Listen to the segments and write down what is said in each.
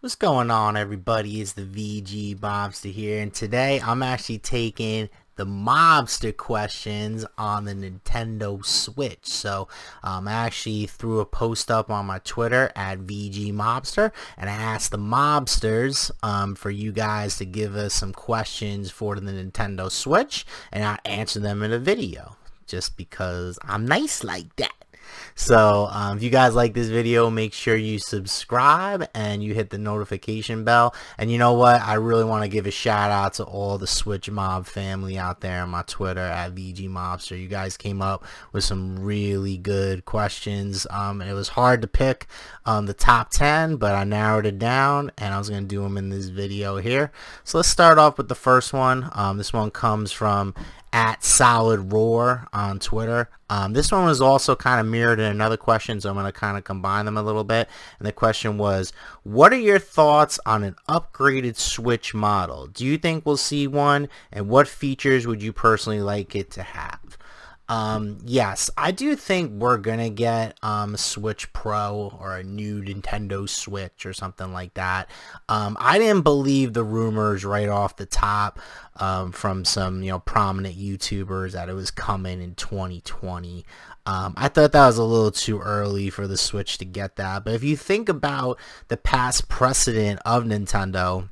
What's going on, everybody? It's the VG Mobster here, and today I'm actually taking the mobster questions on the Nintendo Switch. So I actually threw a post up on my Twitter at VG Mobster, and I asked the mobsters for you guys to give us some questions for the Nintendo Switch, and I answer them in a video just because I'm nice like that. So if you guys like this video, make sure you subscribe and you hit the notification bell. And you know what, I really want to give a shout out to all the Switch Mob family out there on my Twitter at VG Mobster. You guys came up with some really good questions. It was hard to pick the top 10, but I narrowed it down and I was going to do them in this video here. So let's start off with the first one. This one comes from at Solid Roar on Twitter. This one was also kind of mirrored in another question, so I'm going to kind of combine them a little bit. And the question was, what are your thoughts on an upgraded Switch model? Do you think we'll see one? And what features would you personally like it to have? Yes, I do think we're gonna get a Switch Pro or a new Nintendo Switch or something like that. I didn't believe the rumors right off the top from some prominent YouTubers that it was coming in 2020. I thought that was a little too early for the Switch to get that. But if you think about the past precedent of Nintendo,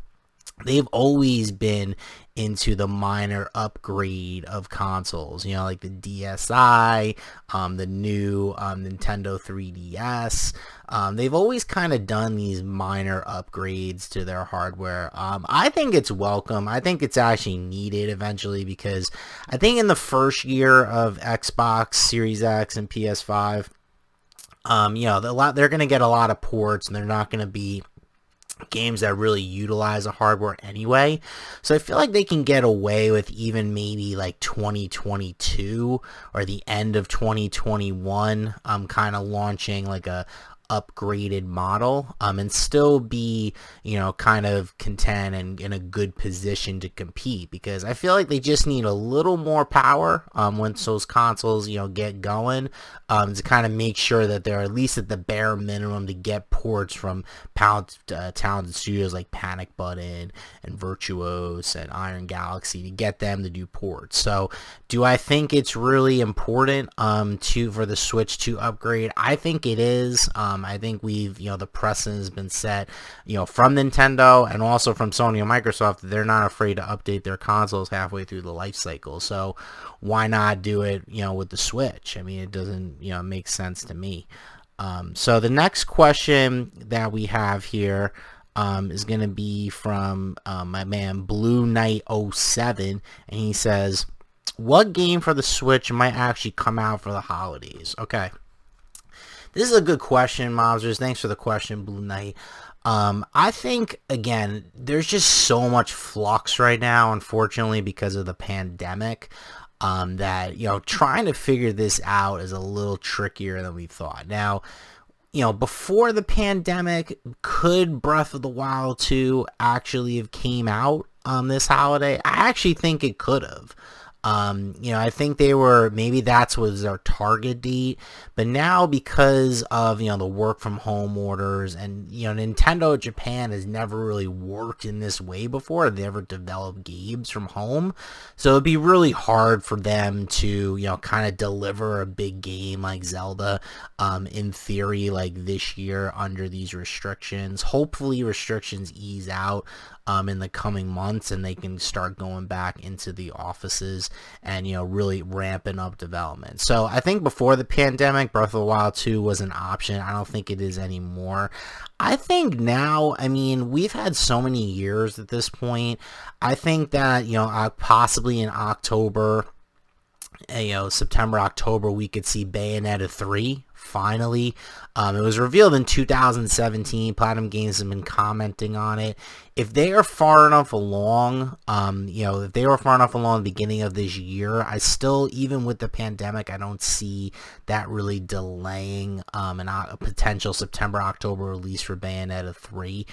they've always been into the minor upgrade of consoles, like the DSi, the new Nintendo 3DS. They've always kind of done these minor upgrades to their hardware. I think it's welcome. I think it's actually needed eventually, because I think in the first year of Xbox Series X and PS5, they're going to get a lot of ports, and they're not going to be games that really utilize the hardware anyway. So I feel like they can get away with even maybe like 2022 or the end of 2021 kind of launching like a upgraded model and still be kind of content and in a good position to compete, because I feel like they just need a little more power once those consoles get going, to kind of make sure that they're at least at the bare minimum to get ports from talented studios like Panic Button and Virtuos and Iron Galaxy, to get them to do ports. So do I think it's really important for the Switch to upgrade? I think it is. I think we've, the precedent has been set, from Nintendo and also from Sony and Microsoft. They're not afraid to update their consoles halfway through the life cycle. So why not do it, with the Switch? I mean, it doesn't, make sense to me. So the next question that we have here is going to be from my man Blue Knight 07, and he says, what game for the Switch might actually come out for the holidays? Okay. This is a good question, Mobsters. Thanks for the question, Blue Knight. I think, again, there's just so much flux right now, unfortunately, because of the pandemic, that, trying to figure this out is a little trickier than we thought. Now, before the pandemic, could Breath of the Wild 2 actually have came out this holiday? I actually think it could have. I think maybe that's was their target date, but now because of, the work from home orders, and, Nintendo Japan has never really worked in this way before. They never developed games from home. So it'd be really hard for them to, kind of deliver a big game like Zelda, in theory, like this year under these restrictions. Hopefully restrictions ease out in the coming months, and they can start going back into the offices and really ramping up development. So I think before the pandemic, Breath of the Wild 2 was an option. I don't think it is anymore. I think now, I mean, we've had so many years at this point. I think that possibly in October, September, October, we could see Bayonetta 3 finally. It was revealed in 2017. Platinum Games have been commenting on it. If they are far enough along, if they were far enough along at the beginning of this year, I still, even with the pandemic, I don't see that really delaying a potential September, October release for Bayonetta 3,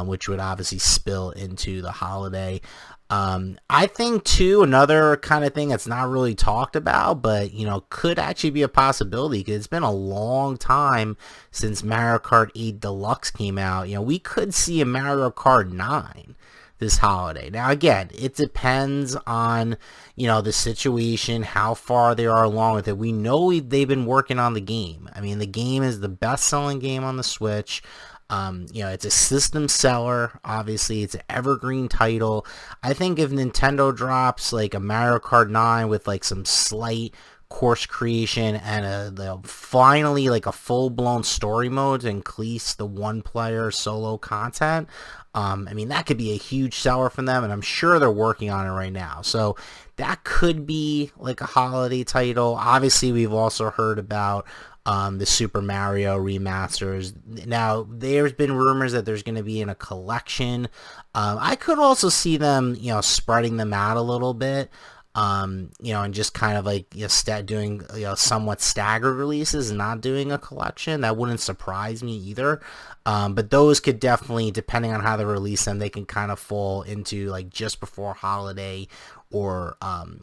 which would obviously spill into the holiday. I think too, another kind of thing that's not really talked about, but could actually be a possibility, because it's been a long time since Mario Kart 8 Deluxe came out. You know, we could see a Mario Kart 9 this holiday. Now, again, it depends on, you know, the situation, how far they are along with it. We know they've been working on the game. I mean, the game is the best-selling game on the Switch. You know, it's a system seller. Obviously, it's an evergreen title. I think if Nintendo drops like a Mario Kart 9 with like some slight course creation and finally like a full-blown story mode to increase the one-player solo content, I mean, that could be a huge seller for them, and I'm sure they're working on it right now. So that could be like a holiday title. Obviously, we've also heard about the Super Mario remasters. Now, there's been rumors that there's going to be in a collection. I could also see them, you know, spreading them out a little bit. You know, and just kind of like, you know, doing, you know, somewhat staggered releases and not doing a collection. That wouldn't surprise me either. But those could definitely, depending on how they release them, they can kind of fall into like just before holiday or,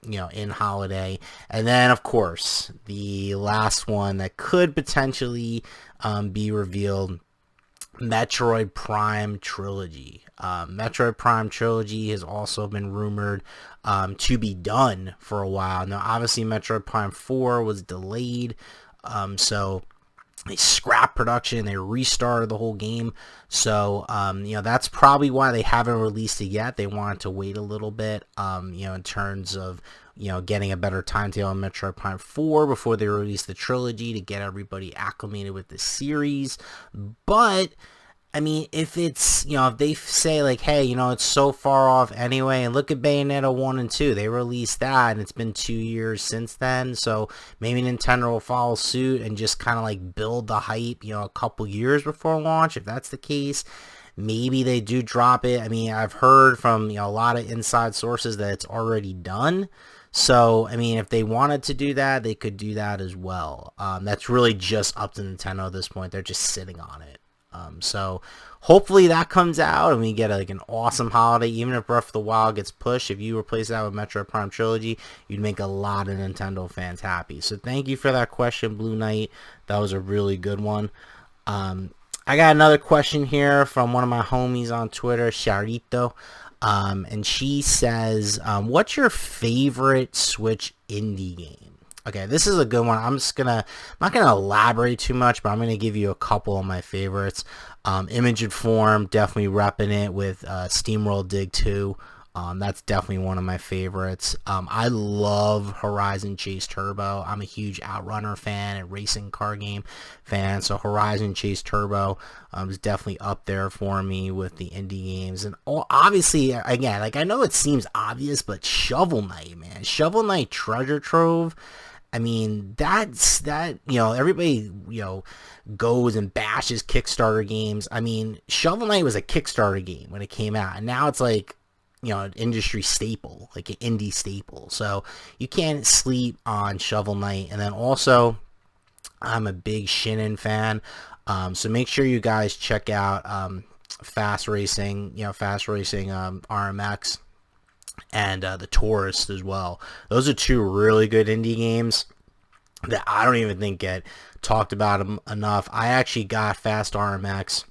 you know, in holiday. And then, of course, the last one that could potentially be revealed, Metroid Prime Trilogy. Metroid Prime Trilogy has also been rumored to be done for a while. Now, obviously, Metroid Prime 4 was delayed, so they scrapped production, they restarted the whole game. So, you know, that's probably why they haven't released it yet. They wanted to wait a little bit, you know, in terms of, you know, getting a better timetable on Metroid Prime 4 before they release the trilogy to get everybody acclimated with the series. But I mean, if it's, you know, if they say like, hey, you know, it's so far off anyway, and look at Bayonetta 1 and 2, they released that, and it's been 2 years since then, so maybe Nintendo will follow suit and just kind of like build the hype, you know, a couple years before launch. If that's the case, maybe they do drop it. I mean, I've heard from, you know, a lot of inside sources that it's already done. So, I mean, if they wanted to do that, they could do that as well. That's really just up to Nintendo at this point. They're just sitting on it. So hopefully that comes out and we get like an awesome holiday. Even if Breath of the Wild gets pushed, if you replace that with Metroid Prime Trilogy, you'd make a lot of Nintendo fans happy. So thank you for that question, Blue Knight. That was a really good one. I got another question here from one of my homies on Twitter, Charito. And she says, what's your favorite Switch indie game? Okay, this is a good one. I'm not gonna elaborate too much, but I'm gonna give you a couple of my favorites. Image and Form, definitely repping it with SteamWorld Dig 2. That's definitely one of my favorites. I love Horizon Chase Turbo. I'm a huge Outrunner fan and racing car game fan, so Horizon Chase Turbo is definitely up there for me with the indie games. And obviously, again, like I know it seems obvious, but Shovel Knight, man. Shovel Knight Treasure Trove. I mean, that's, you know, everybody, you know, goes and bashes Kickstarter games. I mean, Shovel Knight was a Kickstarter game when it came out, and now it's like, you know, an industry staple, like an indie staple. So you can't sleep on Shovel Knight. And then also, I'm a big Shinin fan. So make sure you guys check out Fast Racing RMX. And the Tourist as well. Those are two really good indie games that I don't even think get talked about enough. I actually got Fast RMX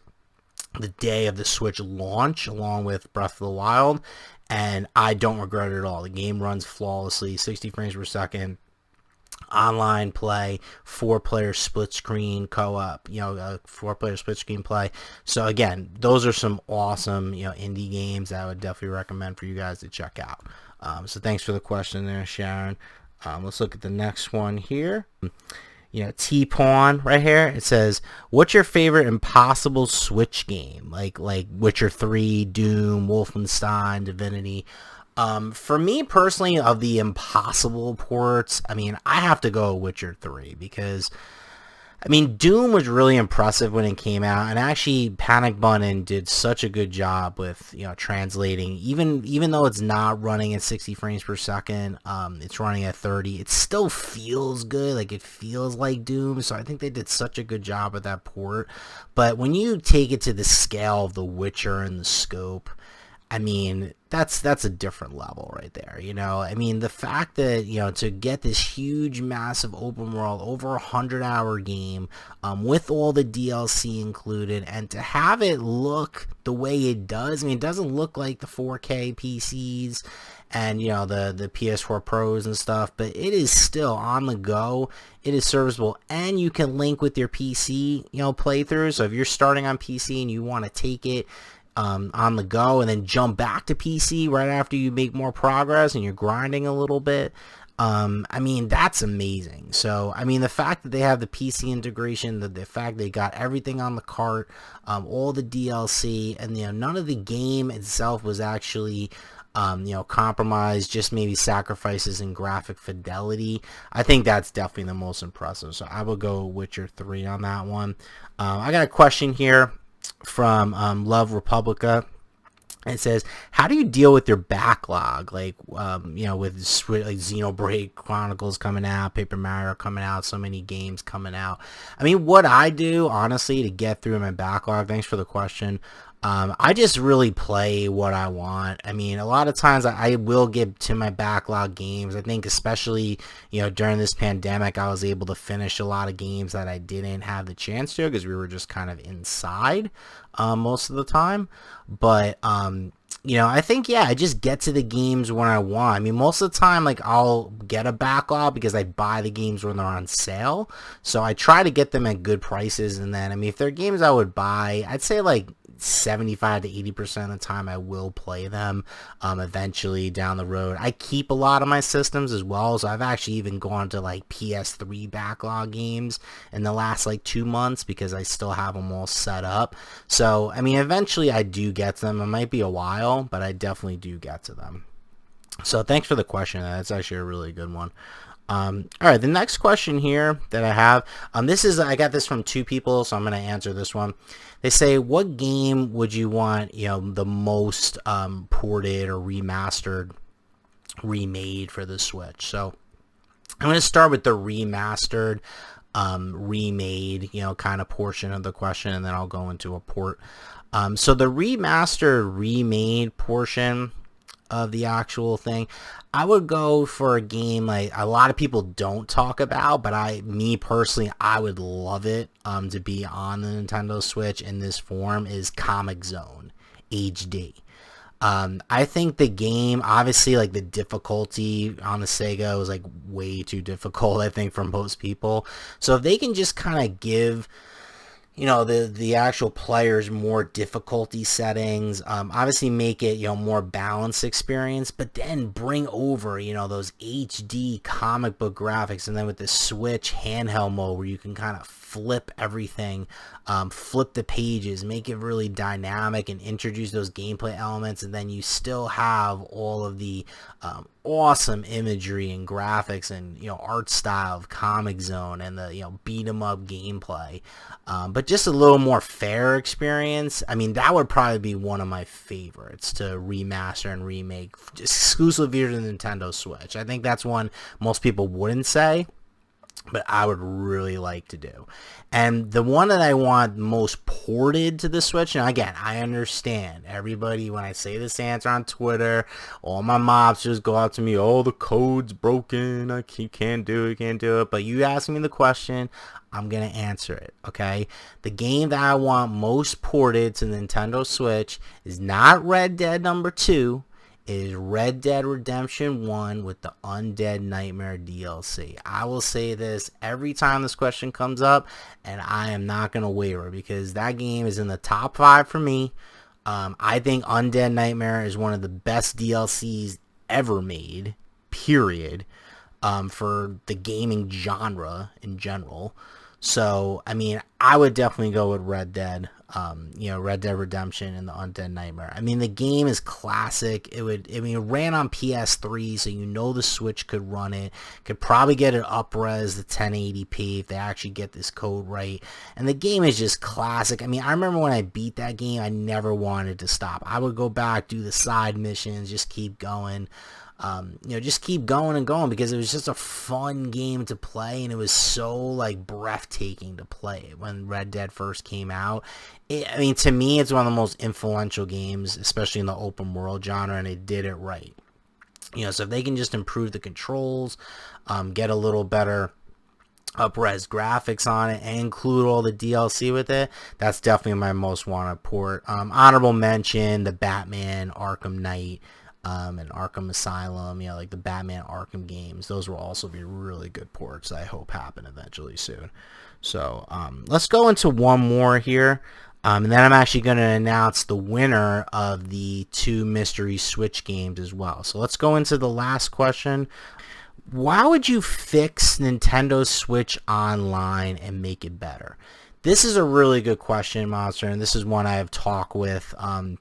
the day of the Switch launch along with Breath of the Wild, and I don't regret it at all. The game runs flawlessly, 60 frames per second. Online play, 4-player split screen co-op, you know, 4-player split screen play. So again, those are some awesome, you know, indie games that I would definitely recommend for you guys to check out. So thanks for the question there, Sharon. Let's look at the next one here. You know, T-Pawn right here. It says, what's your favorite Impossible Switch game? Like Witcher 3, Doom, Wolfenstein, Divinity. For me personally, of the impossible ports, I mean, I have to go Witcher 3 because, I mean, Doom was really impressive when it came out, and actually Panic Button did such a good job with, you know, translating. Even though it's not running at 60 frames per second, it's running at 30. It still feels good, like it feels like Doom. So I think they did such a good job with that port. But when you take it to the scale of The Witcher and the scope, I mean, that's a different level right there, you know. I mean, the fact that, you know, to get this huge, massive open world, over 100-hour game, with all the DLC included, and to have it look the way it does. I mean, it doesn't look like the 4K PCs and, you know, the PS4 Pros and stuff, but it is still on the go. It is serviceable, and you can link with your PC, you know, playthrough. So if you're starting on PC and you want to take it on the go and then jump back to PC right after you make more progress and you're grinding a little bit, I mean, that's amazing. So, I mean, the fact that they have the PC integration, the fact they got everything on the cart, all the DLC, and, you know, none of the game itself was actually, you know, compromised, just maybe sacrifices in graphic fidelity. I think that's definitely the most impressive. So I will go Witcher 3 on that one. I got a question here from Love Republica. It says, how do you deal with your backlog? Like, you know, with like Xenoblade Chronicles coming out, Paper Mario coming out, so many games coming out. I mean, what I do, honestly, to get through my backlog, thanks for the question, I just really play what I want. I mean, a lot of times I will get to my backlog games. I think especially, you know, during this pandemic, I was able to finish a lot of games that I didn't have the chance to because we were just kind of inside most of the time. But, you know, I think, yeah, I just get to the games when I want. I mean, most of the time, like, I'll get a backlog because I buy the games when they're on sale. So I try to get them at good prices. And then, I mean, if they're games I would buy, I'd say, like, 75 to 80% of the time I will play them eventually down the road. I keep a lot of my systems as well, so I've actually even gone to like PS3 backlog games in the last like 2 months because I still have them all set up. So I mean, eventually I do get to them. It might be a while, but I definitely do get to them. So thanks for the question. That's actually a really good one. All right, the next question here that I have, I got this from 2 people, so I'm going to answer this one. They say, what game would you want, you know, the most ported or remastered, remade for the Switch? So I'm going to start with the remastered, remade, you know, kind of portion of the question, and then I'll go into a port. So the remastered, remade portion of the actual thing, I would go for a game like a lot of people don't talk about, but me personally, I would love it to be on the Nintendo Switch in this form, is Comic Zone HD. I think the game, obviously, like the difficulty on the Sega was like way too difficult, I think, for most people. So if they can just kind of give, you know, the actual players more difficulty settings, obviously make it, you know, more balanced experience, but then bring over, you know, those HD comic book graphics, and then with the Switch handheld mode where you can kind of flip everything, flip the pages, make it really dynamic and introduce those gameplay elements, and then you still have all of the awesome imagery and graphics and, you know, art style of Comic Zone and the, you know, beat 'em up gameplay, but just a little more fair experience. I mean, that would probably be one of my favorites to remaster and remake, just exclusive here to the Nintendo Switch. I think that's one most people wouldn't say, but I would really like to do. And the one that I want most ported to the Switch, and again, I understand everybody, when I say this answer on Twitter, all my mobsters go out to me, oh, the code's broken, can't do it, but you ask me the question, I'm going to answer it, okay? The game that I want most ported to Nintendo Switch is not Red Dead number 2, is Red Dead Redemption 1 with the Undead Nightmare DLC. I will say this every time this question comes up, and I am not going to waver, because that game is in the top 5 for me. I think Undead Nightmare is one of the best DLCs ever made, period, for the gaming genre in general. So, I mean, I would definitely go with Red Dead, you know, Red Dead Redemption and the Undead Nightmare. I mean, the game is classic. It ran on PS3, so you know the Switch could run it. Could probably get it up-res to 1080p if they actually get this code right. And the game is just classic. I mean, I remember when I beat that game, I never wanted to stop. I would go back, do the side missions, just keep going. You know, just keep going and going, because it was just a fun game to play, and it was so like breathtaking to play it when Red Dead first came out. I mean, to me, it's one of the most influential games, especially in the open world genre, and they did it right. So if they can just improve the controls, get a little better up-res graphics on it, and include all the DLC with it, that's definitely my most wanted port. Honorable mention, the Batman Arkham Knight and Arkham Asylum, like the Batman Arkham games. Those will also be really good ports I hope happen eventually soon. So let's go into one more here. And then I'm actually going to announce the winner of the 2 mystery Switch games as well. So let's go into the last question. Why would you fix Nintendo Switch Online and make it better? This is a really good question, Monster, and this is one I have talked with on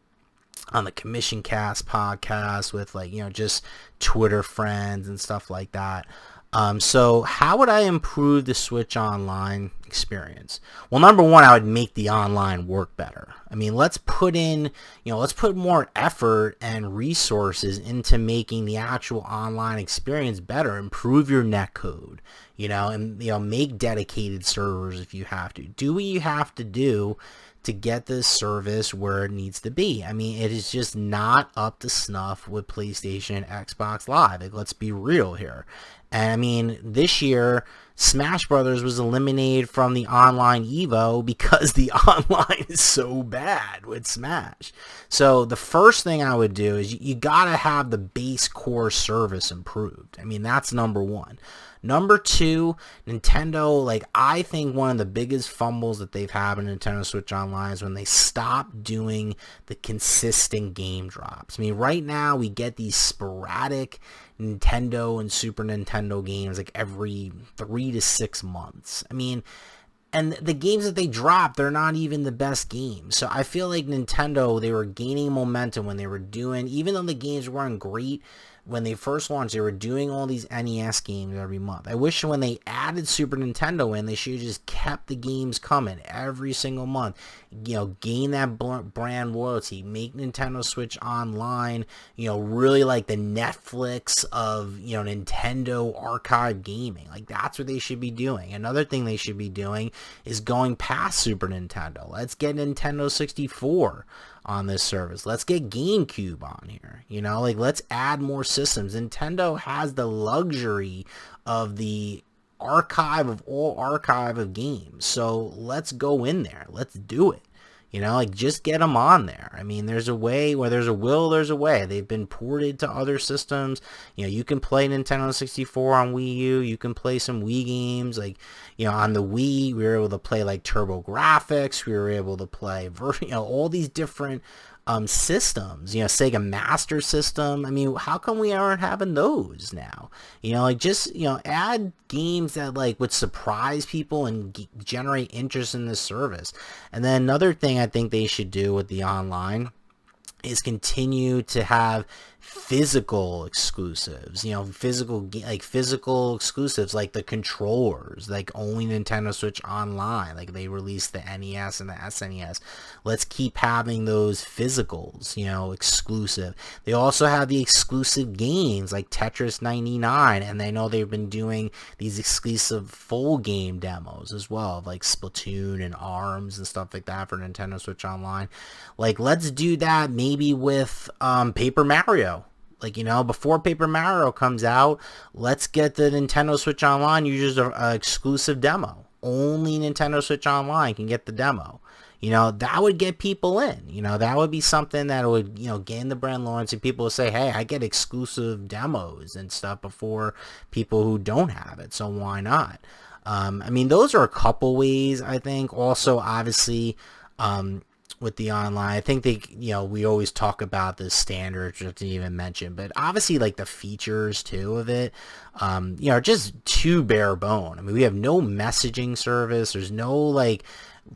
the Commission Cast podcast with just Twitter friends and stuff like that. So how would I improve the Switch Online experience? Well, number one, I would make the online work better. I mean, let's put more effort and resources into making the actual online experience better. Improve your netcode, and make dedicated servers if you have to. Do what you have to do to get this service where it needs to be. I mean, it is just not up to snuff with PlayStation and Xbox Live. Let's be real here. And I mean, this year, Smash Brothers was eliminated from the online Evo because the online is so bad with Smash. So the first thing I would do is you gotta have the base core service improved. I mean, that's number one. Number two, Nintendo, I think one of the biggest fumbles that they've had in Nintendo Switch Online is when they stopped doing the consistent game drops. I mean, right now we get these sporadic Nintendo and Super Nintendo games every 3 to 6 months. I mean, and the games that they drop, they're not even the best games. So I feel like Nintendo, they were gaining momentum when they were doing, even though the games weren't great, when they first launched, they were doing all these NES games every month. I wish when they added Super Nintendo in, they should have just kept the games coming every single month. Gain that brand loyalty. Make Nintendo Switch Online, really like the Netflix of, Nintendo archive gaming. That's what they should be doing. Another thing they should be doing is going past Super Nintendo. Let's get Nintendo 64 on this service. Let's get GameCube on here. Let's add more systems. Nintendo has the luxury of the archive of all archive of games. So let's go in there. Let's do it. Just get them on there. I mean, there's a way, where there's a will, there's a way. They've been ported to other systems. You can play Nintendo 64 on Wii U. You can play some Wii games. On the Wii, we were able to play Turbo Graphics. We were able to play, all these different systems, Sega Master System. I mean, how come we aren't having those now? Add games that would surprise people and generate interest in this service. And then another thing I think they should do with the online is continue to have physical exclusives, physical exclusives like the controllers, only Nintendo Switch Online, they released the NES and the SNES. Let's keep having those physicals, exclusive. They also have the exclusive games like Tetris 99, and I know they've been doing these exclusive full game demos as well, like Splatoon and ARMS and stuff like that for Nintendo Switch Online. Let's do that maybe with Paper Mario. Before Paper Mario comes out, let's get the Nintendo Switch Online users an exclusive demo. Only Nintendo Switch Online can get the demo. That would get people in. That would be something that would, gain the brand loyalty. People would say, hey, I get exclusive demos and stuff before people who don't have it, so why not? I mean, those are a couple ways, I think. Also, obviously, with the online, I think we always talk about the standards, which I didn't even mention, but obviously the features too of it, are just too bare bone. I mean, we have no messaging service. There's no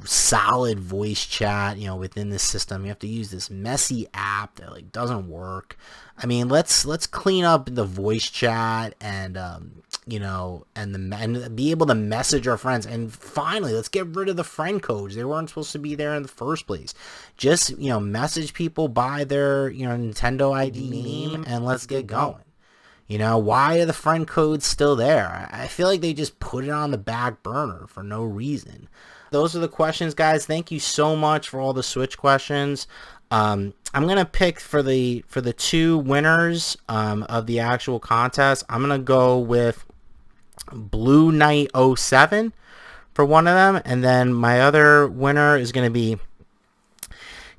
solid voice chat, within the system. You have to use this messy app that doesn't work. I mean, let's clean up the voice chat and and be able to message our friends. And finally, let's get rid of the friend codes. They weren't supposed to be there in the first place. Just message people by their Nintendo ID name and let's get going. You know, why are the friend codes still there? I feel like they just put it on the back burner for no reason. Those are the questions, guys. Thank you so much for all the Switch questions. I'm gonna pick for the two winners of the actual contest. I'm gonna go with Blue Knight 07 for one of them, and then my other winner is gonna be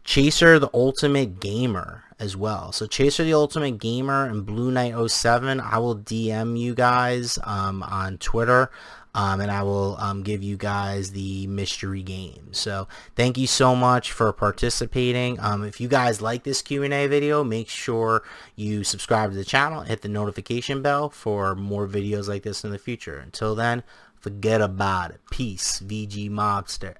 Chaser the Ultimate Gamer as well. So Chaser the Ultimate Gamer and Blue Knight 07, I will DM you guys on Twitter, and I will give you guys the mystery game. So thank you so much for participating. If you guys like this Q&A video, make sure you subscribe to the channel, hit the notification bell for more videos like this in the future. Until then, forget about it. Peace. VG Mobster